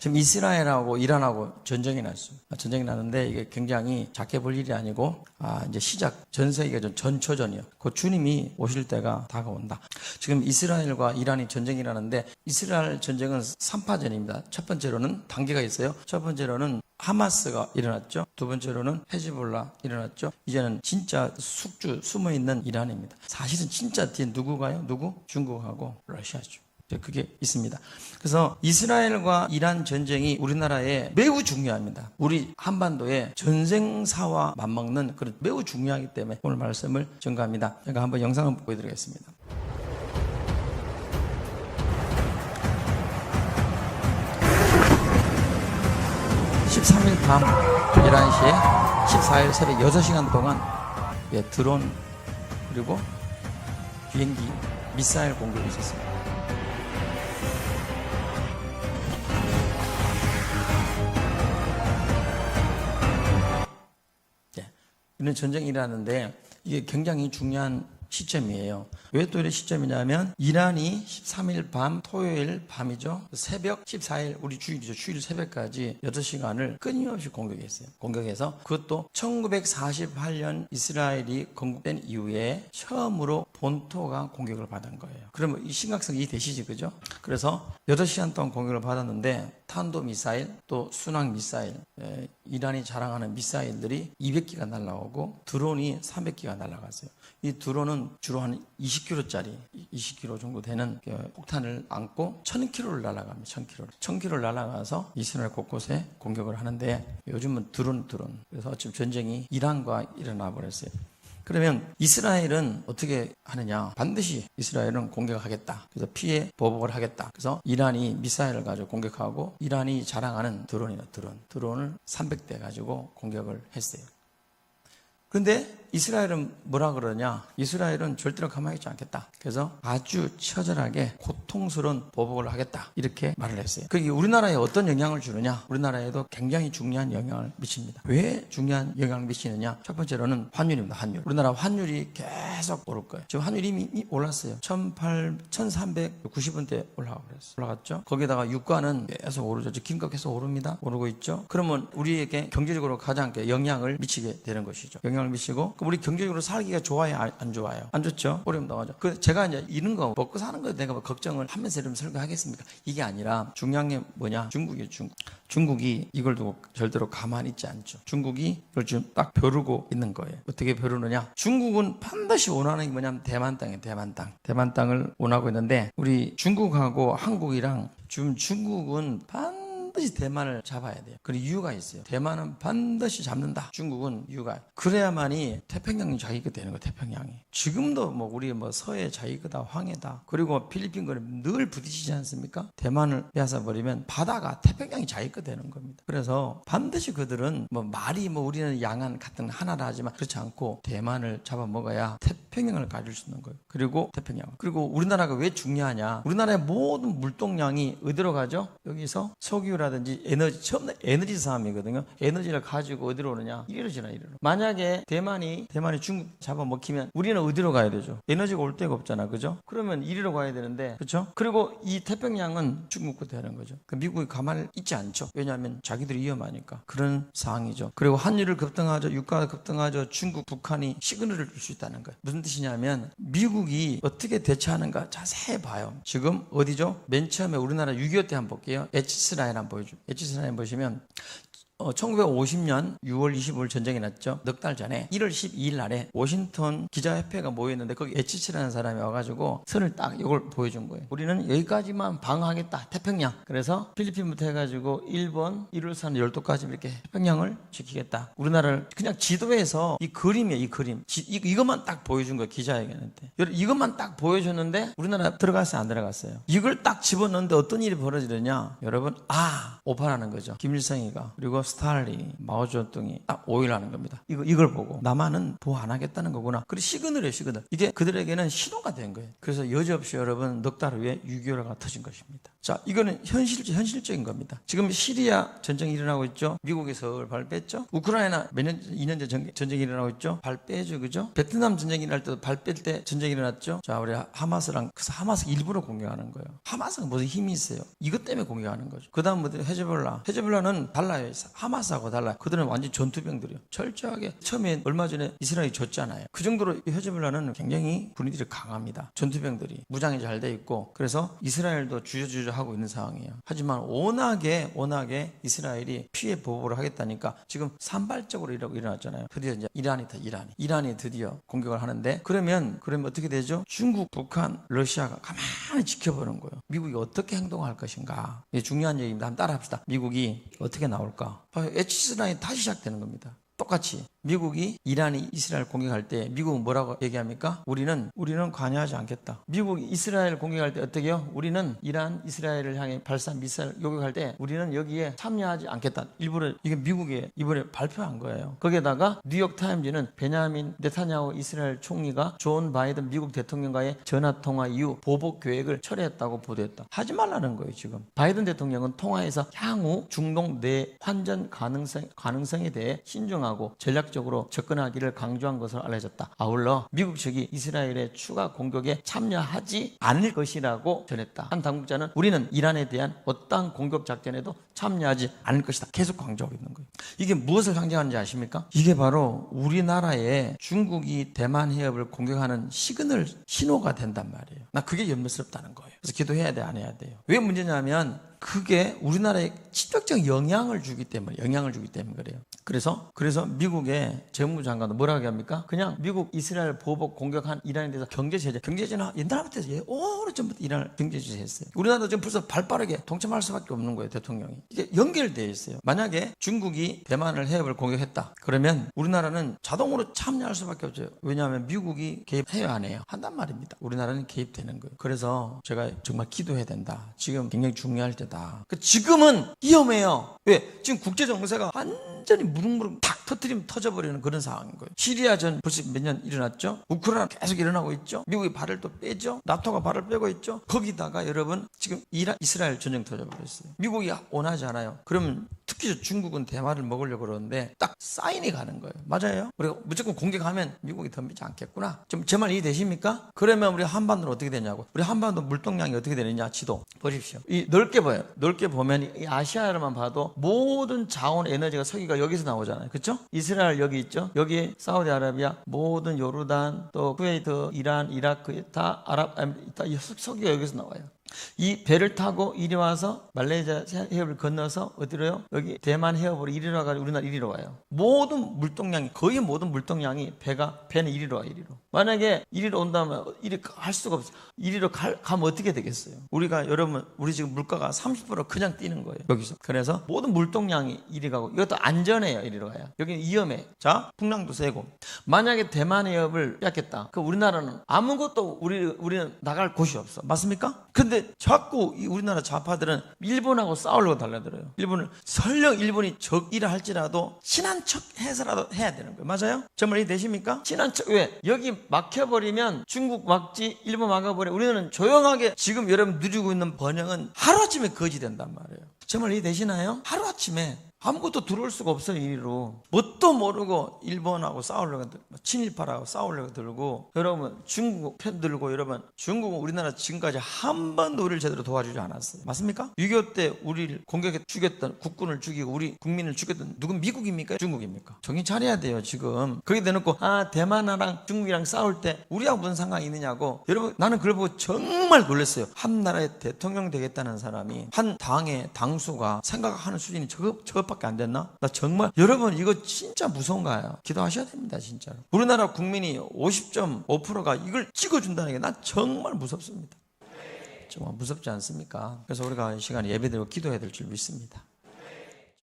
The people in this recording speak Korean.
지금 이스라엘하고 이란하고 전쟁이 났습니다. 전쟁이 나는데 이게 굉장히 작게 볼 일이 아니고 이제 시작 전 세계가 전초전이요. 그 주님이 오실 때가 다가온다. 지금 이스라엘과 이란이 전쟁이 나는데 이스라엘 전쟁은 3파전입니다. 첫 번째로는 단계가 있어요. 첫 번째로는 하마스가 일어났죠. 두 번째로는 헤즈볼라 일어났죠. 이제는 진짜 숙주 숨어있는 이란입니다. 사실은 진짜 뒤에 누구가요? 누구? 중국하고 러시아죠. 그게 있습니다. 그래서 이스라엘과 이란 전쟁이 우리나라에 매우 중요합니다. 우리 한반도의 전쟁사와 맞먹는 그런 매우 중요하기 때문에 오늘 말씀을 전가합니다. 제가 한번 영상을 보여드리겠습니다. 13일 밤 11시에 14일 새벽 6시간 동안 드론 그리고 비행기 미사일 공격이 있었습니다. 이런 전쟁이 일어나는데 이게 굉장히 중요한 시점이에요. 왜 또 이런 시점이냐면 이란이 13일 밤 토요일 밤이죠. 새벽 14일 우리 주일이죠. 주일 새벽까지 8시간을 끊임없이 공격했어요. 공격해서 그것도 1948년 이스라엘이 건국된 이후에 처음으로 본토가 공격을 받은 거예요. 그러면 이 심각성이 이해되시지 그죠? 그래서 8시간 동안 공격을 받았는데 탄도미사일 또 순항미사일 이란이 자랑하는 미사일들이 200기가 날아오고 드론이 300기가 날아갔어요. 이 드론은 주로 한 20kg짜리 20kg 정도 되는 폭탄을 안고 1000km를 날아갑니다. 1000km를 날아가서 이스라엘 곳곳에 공격을 하는데 요즘은 드론 그래서 지금 전쟁이 이란과 일어나 버렸어요. 그러면 이스라엘은 어떻게 하느냐? 반드시 이스라엘은 공격하겠다. 그래서 피해 보복을 하겠다. 그래서 이란이 미사일을 가지고 공격하고 이란이 자랑하는 드론을 300대 가지고 공격을 했어요. 그런데 이스라엘은 뭐라 그러냐? 이스라엘은 절대로 가만히 있지 않겠다. 그래서 아주 처절하게 고통스러운 보복을 하겠다. 이렇게 말을 했어요. 그게 우리나라에 어떤 영향을 주느냐? 우리나라에도 굉장히 중요한 영향을 미칩니다. 왜 중요한 영향을 미치느냐? 첫 번째로는 환율입니다. 환율. 우리나라 환율이 계속 오를 거예요. 지금 환율이 이미 올랐어요. 1390원대 올라갔죠. 거기다가 유가는 계속 오르죠. 김값 계속 오릅니다. 오르고 있죠. 그러면 우리에게 경제적으로 가장 영향을 미치게 되는 것이죠. 영향을 미치고 우리 경제적으로 살기가 좋아요? 안 좋아요? 안 좋죠? 어려움 당하죠. 제가 이제 이런 거 먹고 사는 거에 내가 걱정을 하면서 이러면 설교하겠습니까? 이게 아니라 중요한 게 뭐냐? 중국이에요. 중국이 이걸 두고 절대로 가만히 있지 않죠. 중국이 이걸 지금 딱 벼르고 있는 거예요. 어떻게 벼르느냐? 중국은 반드시 원하는 게 뭐냐면 대만 땅이에요. 대만 땅을 원하고 있는데 우리 중국하고 한국이랑 지금 중국은 반드시 대만을 잡아야 돼요. 그 이유가 있어요. 대만은 반드시 잡는다. 중국은 이유가 그래야만이 태평양이 자기가 되는 거예요. 태평양이. 지금도 우리 서해 자기가다 황해다. 그리고 필리핀과는 늘 부딪히지 않습니까? 대만을 빼앗아 버리면 바다가 태평양이 자기가 되는 겁니다. 그래서 반드시 그들은 말이 우리는 양안 같은 하나라 하지만 그렇지 않고 대만을 잡아먹어야 태평양을 가질 수 있는 거예요. 그리고 태평양. 그리고 우리나라가 왜 중요하냐? 우리나라의 모든 물동량이 어디로 가죠? 여기서 석유라든지 처음에 에너지 싸움이거든요. 에너지를 가지고 어디로 오느냐? 이리로. 만약에 대만이 중국 잡아먹히면 우리는 어디로 가야 되죠? 에너지가 올 데가 없잖아. 그죠? 그러면 이리로 가야 되는데, 그렇죠? 그리고 이 태평양은 중국 거 되는 거죠. 미국이 가만히 있지 않죠. 왜냐하면 자기들이 위험하니까. 그런 상황이죠. 그리고 환율을 급등하죠. 유가가 급등하죠. 중국, 북한이 시그널을 줄 수 있다는 거예요. 무슨 뜻이냐면 미국이 어떻게 대처하는가 자세히 봐요. 지금 어디죠? 맨 처음에 우리나라 6.25 때 한번 볼게요. 에치스 라인 한번 보여줘. 에치스 라인 보시면 1950년 6월 25일 전쟁이 났죠. 넉 달 전에 1월 12일 날에 워싱턴 기자협회가 모였는데 거기 에치치라는 사람이 와가지고 선을 딱 이걸 보여준 거예요. 우리는 여기까지만 방어하겠다. 태평양. 그래서 필리핀부터 해가지고 일본, 일울산, 열도까지 이렇게 태평양을 지키겠다. 우리나라를 그냥 지도에서 이 그림이에요. 이 그림. 이것만 딱 보여준 거예요. 기자회견한테. 이것만 딱 보여줬는데 우리나라 들어갔어요? 안 들어갔어요? 이걸 딱 집어넣는데 어떤 일이 벌어지느냐? 여러분 오파라는 거죠. 김일성이가. 그리고 스탈린이, 마오쩌둥이 딱 오일하는 겁니다. 이걸 보고 나만은 보호 안 하겠다는 거구나. 그리고 시그널이에요, 시그널. 이게 그들에게는 신호가 된 거예요. 그래서 여지없이 여러분 넉 달 후에 6.25가 터진 것입니다. 자, 이거는 현실적인 겁니다. 지금 시리아 전쟁이 일어나고 있죠. 미국이 서울 발 뺐죠. 우크라이나 몇 년, 2년 전 전쟁이 일어나고 있죠. 발 빼죠, 그죠? 베트남 전쟁이 일어날 때도 발 뺄 때 전쟁이 일어났죠. 자, 우리 하마스랑, 그래서 하마스 일부러 공격하는 거예요. 하마스가 무슨 힘이 있어요? 이것 때문에 공격하는 거죠. 그 다음 뭐들 헤즈볼라는 달라요. 하마스하고 달라요. 그들은 완전 전투병들이요. 철저하게 처음에 얼마 전에 이스라엘이 졌잖아요. 그 정도로 헤즈볼라는 굉장히 분위기들이 강합니다. 전투병들이 무장이 잘 돼 있고, 그래서 이스라엘도 주저주저 하고 있는 상황이에요. 하지만 워낙에 이스라엘이 피해 보복을 하겠다니까 지금 산발적으로 일어났잖아요. 드디어 이제 이란이 드디어 공격을 하는데, 그러면 어떻게 되죠? 중국, 북한, 러시아가 가만히 지켜보는 거예요. 미국이 어떻게 행동할 것인가. 이게 중요한 얘기입니다. 한번 따라합시다. 미국이 어떻게 나올까? H라인이 다시 시작되는 겁니다. 똑같이 미국이 이란이 이스라엘 공격할 때 미국은 뭐라고 얘기합니까? 우리는 관여하지 않겠다. 미국이 이스라엘 공격할 때 어떻게 해요? 우리는 이란 이스라엘을 향해 발사 미사일 요격할 때 우리는 여기에 참여하지 않겠다. 일부러 이게 미국이 이번에 발표한 거예요. 거기에다가 뉴욕타임즈는 베냐민 네타냐후 이스라엘 총리가 존 바이든 미국 대통령과의 전화통화 이후 보복 계획을 철회했다고 보도했다. 하지 말라는 거예요. 지금 바이든 대통령은 통화에서 향후 중동 내 환전 가능성에 대해 신중하고 전략적으로 접근하기를 강조한 것으로 알려졌다. 아울러 미국 측이 이스라엘의 추가 공격에 참여하지 않을 것이라고 전했다. 한 당국자는 우리는 이란에 대한 어떠한 공격 작전에도 참여하지 않을 것이다. 계속 강조하고 있는 거예요. 이게 무엇을 상징하는지 아십니까? 이게 바로 우리나라의 중국이 대만 해협을 공격하는 신호가 된단 말이에요. 나 그게 염려스럽다는 거예요. 그래서 기도해야 돼, 안 해야 돼요? 왜 문제냐면 그게 우리나라에 직접적 영향을 주기 때문에 그래요. 그래서 미국의 재무장관도 뭐라고 합니까? 그냥 미국 이스라엘 보복 공격한 이란에 대해서 경제 제재는 옛날부터 오래전부터 이란을 경제 제재했어요. 우리나라도 지금 벌써 발빠르게 동참할 수밖에 없는 거예요. 대통령이. 이게 연결되어 있어요. 만약에 중국이 대만을 해협을 공격했다. 그러면 우리나라는 자동으로 참여할 수밖에 없죠. 왜냐하면 미국이 개입해야 안 해요. 한단 말입니다. 우리나라는 개입되는 거예요. 그래서 제가 정말 기도해야 된다. 지금 굉장히 중요할 때다. 지금은 위험해요. 왜? 지금 국제 정세가 완전히 무릉무릉 탁 터뜨리면 터져버리는 그런 상황인 거예요. 시리아전 벌써 몇 년 일어났죠. 우크라이나 계속 일어나고 있죠. 미국이 발을 또 빼죠. 나토가 발을 빼고 있죠. 거기다가 여러분 지금 이스라엘 전쟁 터져버렸어요. 미국이 원하지 않아요. 그러면 특히 중국은 대만을 먹으려고 그러는데 딱 사인이 가는 거예요. 맞아요? 우리가 무조건 공격하면 미국이 덤비지 않겠구나. 좀 제 말 이해되십니까? 그러면 우리 한반도는 어떻게 되냐고. 우리 한반도 물동량이 어떻게 되느냐. 지도 보십시오. 이 넓게 봐요. 넓게 보면 이 아시아로만 봐도 모든 자원 에너지가 석유가 여기서 나오잖아요. 그렇죠? 이스라엘 여기 있죠. 여기 사우디아라비아, 모든 요르단, 또 쿠웨이트, 이란, 이라크 다 석유가 여기서 나와요. 이 배를 타고 이리 와서 말레이시아 해협을 건너서 어디로요? 여기 대만 해협으로 이리로 와가지고 우리나라 이리로 와요. 거의 모든 물동량이 배는 이리로 와요. 이리로. 만약에 이리로 온다면 이리 갈 수가 없어요. 이리로 가면 어떻게 되겠어요? 우리 지금 물가가 30% 그냥 뛰는 거예요. 여기서. 그래서 모든 물동량이 이리 가고 이것도 안전해요. 이리로 가요. 여기는 위험해. 자, 풍랑도 세고. 만약에 대만 해협을 뺏겠다. 그 우리나라는 아무것도 우리는 나갈 곳이 없어. 맞습니까? 근데 자꾸 우리나라 좌파들은 일본하고 싸우려고 달려들어요. 설령 일본이 적이라 할지라도 친한 척 해서라도 해야 되는 거예요. 맞아요? 정말 이해되십니까? 친한 척. 왜? 여기 막혀버리면 중국 막지, 일본 막아버려. 우리는 조용하게 지금 여러분 누리고 있는 번영은 하루아침에 거지 된단 말이에요. 정말 이해되시나요? 하루아침에 아무것도 들어올 수가 없어요. 이리로. 뭣도 모르고 일본하고 싸우려고 친일파라고 싸우려고 들고, 여러분 중국 편 들고, 여러분 중국은 우리나라 지금까지 한 번도 우리를 제대로 도와주지 않았어요. 맞습니까? 6.25 때 우리를 공격해 죽였던, 국군을 죽이고 우리 국민을 죽였던 누군 미국입니까? 중국입니까? 정신 차려야 돼요. 지금 거기 대놓고 대만이랑 중국이랑 싸울 때 우리하고 무슨 상관이 있느냐고. 여러분 나는 그걸 보고 정말 놀랐어요. 한 나라의 대통령 되겠다는 사람이, 한 당의 당수가 생각하는 수준이 저것밖에 안 됐나? 나 정말 여러분 이거 진짜 무서운 거예요. 기도하셔야 됩니다. 진짜로. 우리나라 국민이 50.5%가 이걸 찍어준다는 게 난 정말 무섭습니다. 정말 무섭지 않습니까? 그래서 우리가 이 시간에 예배드리고 기도해야 될 줄 믿습니다.